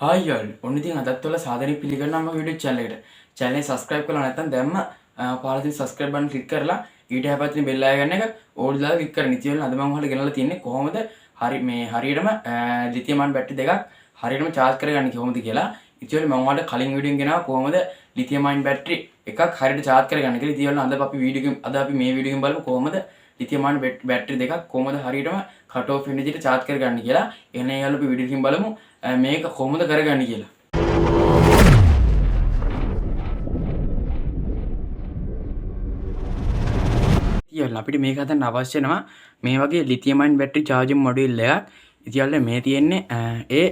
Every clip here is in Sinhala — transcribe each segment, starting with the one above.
හායි යාළුවෝ. ඔන්න ඉතින් අදත් ඔයාලා සාදරයෙන් පිළිගන්නවා මගේ YouTube channel එකට. channel එක subscribe කරලා නැත්නම් දැම්ම පහළ තියෙන subscribe button click කරලා ඊට එහා පැත්තේ bell icon එක all දාලා click කරන්න. ඉතින් අද මම ඔයාලට ගෙනල්ලා තියෙන්නේ කොහොමද හරියටම lithium ion battery දෙකක් හරියටම charge කරගන්නේ කොහොමද කියලා. ඉතින් මම ඔයාලට කලින් වීඩියෝ එකෙන් ගෙනාවා කොහොමද lithium ion battery එකක් හරියට charge කරගන්නේ කියලා. ඉතින් අද අපි මේ වීඩියෝ එකෙන් බලමු කොහොමද lithium ion battery දෙකක් කොහොමද හරියටම cut off වෙන විදිහට charge කරගන්නේ කියලා. එහෙනම් යාළුවෝ අපි වීඩියෝ එකෙන් බලමු මේක කොහොමද කරගන්නේ කියලා. ඉතින් අපිට මේක හදන්න අවශ්‍ය වෙනවා මේ වගේ lithium ion battery charging module එකක්. ඉතින් මේ තියෙන්නේ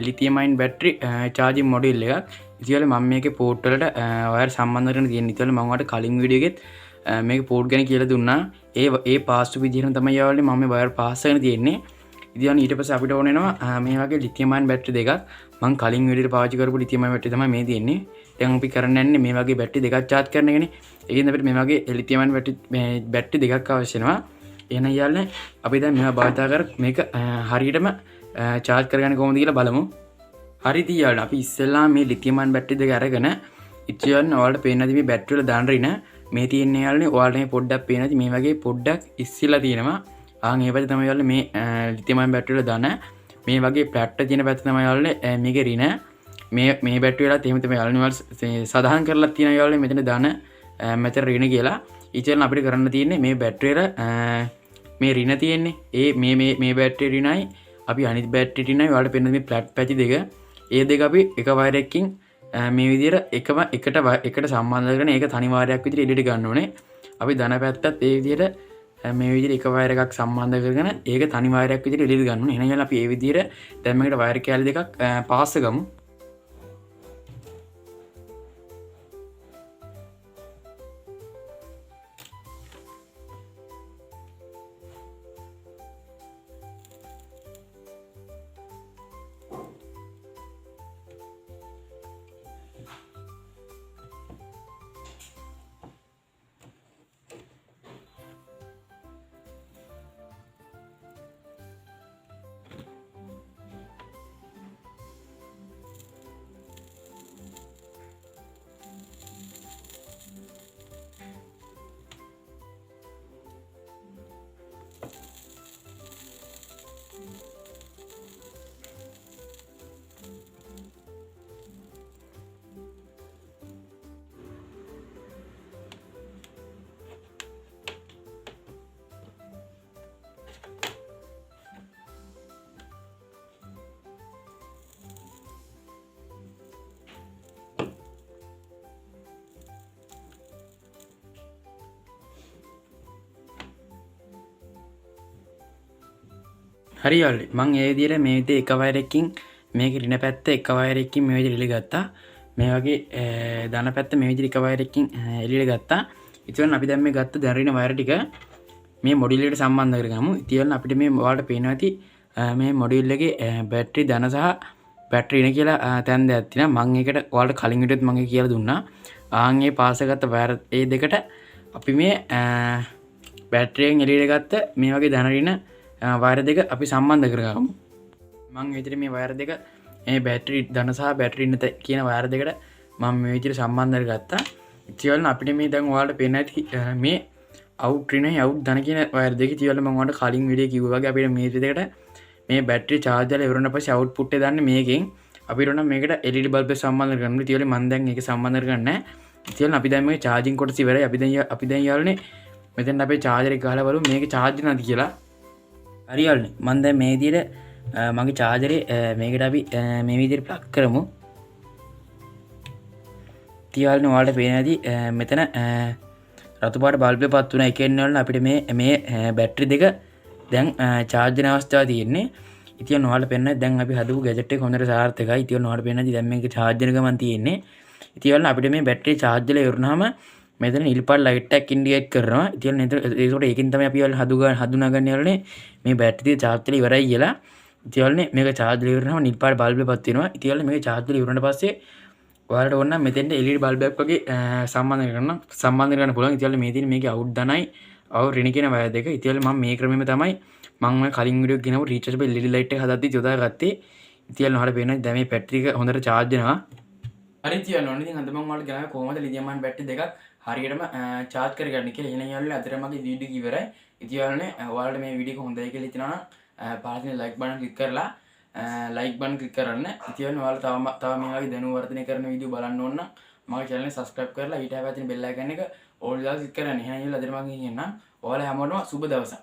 lithium ion battery charging module එකක්. ඉතින් මම මේකේ port වලට wire සම්බන්ධ කරගෙන තියෙනවා. ඉතින් මම ඔයාලට කලින් වීඩියෝ එකෙත් මේක port ගැන කියලා දුන්නා. ඒ pass to විදිහට තමයි යාළුවනේ මම මේ wire pass කරගෙන තියෙන්නේ. ඉතින් ඊට පස්සේ අපිට ඕන වෙනවා මේ වගේ lithium ion battery දෙකක්. මම කලින් වීඩියෝට පාවිච්චි කරපු lithium ion battery තමයි මේ තියෙන්නේ. දැන් අපි කරන්න යන්නේ මේ වගේ battery දෙකක් charge කරන එකනේ. ඒකෙන් අපිට මේ වගේ lithium ion battery දෙකක් අවශ්‍ය වෙනවා. එහෙනම් යාළුවනේ අපි දැන් මේවා භාවිතා කර මේක හරියටම charge කරගන්න කොහොමද කියලා බලමු. හරි ඉතින් යාළුවනේ අපි ඉස්සෙල්ලා මේ lithium ion battery දෙක අරගෙන ඉතින් ඔයාලට පේන්නේ නැති මේ battery වල දාන්න රින මේ තියෙන්නේ යාළුවනේ ඔයාලට මේ පොඩ්ඩක් පේන්නේ නැති මේ වගේ පොඩ්ඩක් ඉස්සිලා තියෙනවා. ඒ පැත්තේ තමයි යාළුවනේ මේ lithium ion battery වල දාන මේ වගේ ප්ලැට් තියෙන පැත්තේ තමයි යාළුවනේ මේකේ රින මේ battery වලත් එහෙම තමයි යාළුවනේ සදාහන් කරලා තියෙනවා යාළුවනේ මෙතන දාන මෙතන රින කියලා. ඉතින් අපිට කරන්න තියෙන්නේ මේ battery වල මේ රින තියෙන්නේ මේ battery රිනයි අපි අනිත් battery රිනයි ඔයාලට පේන මේ ප්ලැට් පැති දෙක ඒ දෙක අපි එක වයර් එකකින් මේ විදිහට එකට සම්බන්ධ කරගෙන ඒක තනි වාරයක් විදිහට එළියට ගන්න ඕනේ. අපි ධන පැත්තත් ඒ විදිහට මේ විදිහට එක වයර් එකක් සම්බන්ධ කරගෙන ඒක තනි වයරයක් විදිහට එළියට ගන්න ඕනේ. එහෙනම් අපි මේ විදිහට දැන් මේකට වයර් කැලි දෙකක් පාස් කරමු. හරි යාළුවනේ මම ඒ විදිහට මේ විදිහට එක වයර් එකකින් මේකේ රින පැත්ත එක වයර් එකකින් මේ විදිහට එළිය ගත්තා. මේ වගේ ධන පැත්ත මේ විදිහට එක වයර් එකකින් එළියට ගත්තා. ඉතින් අපි දැන් මේ ගත්ත දැරින වයර් ටික මේ මොඩියුල් එකට සම්බන්ධ කරගමු. ඉතින් අපිට මේ ඔයාලට පේනවා ඇති මේ මොඩියුල් එකේ බැටරි ධන සහ බැටරි රින කියලා තැන් දෙකක් තියෙනවා. මම ඒකට ඔයාලට කලින් වීඩියෝත් මම කියලා දුන්නා. ඒ පාස් කරගත්ත වයර් ඒ දෙකට අපි මේ බැටරියෙන් එළියට ගත්ත මේ වගේ ධන රින වයර් දෙක අපි සම්බන්ධ කරගමු. මම මේ විදිහට මේ වයර් දෙක මේ බැටරි ධන සහ බැටරි රින කියන වයර් දෙකට මම මේ විදිහට සම්බන්ධ කරගත්තා. ඉතින් අපිට මේ දැන් ඔයාලට පේන්න ඇති මේ අවුට් රිනයි අවුට් ධන කියන වයර් දෙක ඉතින් මම ඔයාලට කලින් වීඩියෝ කිව්වා වගේ අපිට මේ දෙකට මේ බැටරි charge කරලා ඉවරන පස්සේ අවුට්පුට් එක දාන්නේ මේකෙන් අපිට උනම් මේකට LED බල්බ් එක සම්බන්ධ කරගන්න. ඉතින් මම දැන් ඒක සම්බන්ධ කරගන්නේ නැහැ. ඉතින් අපි දැන් මේ charging කොටස ඉවරයි. අපි දැන් යාළුවනේ මෙතෙන් අපේ charger එක ගහලා බලමු මේකේ charge නැද්ද කියලා. හරි යාළුවනේ මම දැන් මේ විදිහට මගේ charger මේකට අපි මේ විදිහට plug කරමු. ඉතින් යාළුවනේ ඔයාලට පේන ඇති මෙතන රතු පාට බල්බ් එක පත් වුණා. ඒකෙන් වල අපිට මේ බැටරි දෙක දැන් charge වෙන අවස්ථාව තියෙන්නේ. ඉතින් ඔයාලට පේන්නේ දැන් අපි හදපු ගැජට් එක හොඳට සාර්ථකයි. ඉතින් ඔයාලට පේන්නේ දැන් මේක charge වෙන ගමන් තියෙන්නේ. ඉතින් අපිට මේ බැටරි charge වෙලා ඉවරනහම මෙතන නිල් පාට ලයිට් එකක් ඉන්ඩිකේට් කරනවා. ඉතින් ඒකට ඒකෙන් තමයි අපි හඳුනාගන්න යාළුවනේ මේ බැටරිය charge වෙලා ඉවරයි කියලා. ඉතින් මේක charge වෙලා ඉවරනහම නිල් පාට බල්බ් එක පත් වෙනවා. ඉතින් මේක charge වෙලා ඉවරනට පස්සේ ඔයාලට ඕන නම් මෙතෙන්ට LED බල්බ් එකක් වගේ සම්බන්ධ කරන්න පුළුවන්. ඉතින් මේ තියෙන මේකේ අවුට් ධනයි අවුට් රින කියන වයර් දෙක. ඉතින් මම මේ ක්‍රමෙම තමයි මම කලින් වීඩියෝ ගෙනව රීචාර්ජබල් LED ලයිට් එක හදද්දි යොදාගත්තේ. ඉතින් ඔයාලට පේනවා දැන් මේ බැටරි එක හොඳට charge වෙනවා. හරි තියන්න ඕනේ. ඉතින් අද මම ඔයාලට ගියා කොහොමද ලිතියම් අයන් බැටරි දෙකක් හරියටම charge කරගන්න කියලා. එහෙනම් යාළුවනේ අදට මගේ වීඩියෝ එක ඉවරයි. ඉතින් යාළුවනේ ඔයාලට මේ වීඩියෝ එක හොඳයි කියලා හිතනවා නම් පහළ තියෙන like button click කරලා like button click කරන්න. ඉතින් යාළුවනේ ඔයාලා තව මේ වගේ දැනුම වර්ධනය කරන වීඩියෝ බලන්න ඕන නම් මගේ channel එක subscribe කරලා ඊට හැබැයි තියෙන bell icon එක all දාලා click කරන්න. එහෙනම් යාළුවනේ අදට මම කියන්නම්. ඔයාලා හැමෝටම සුබ දවසක්.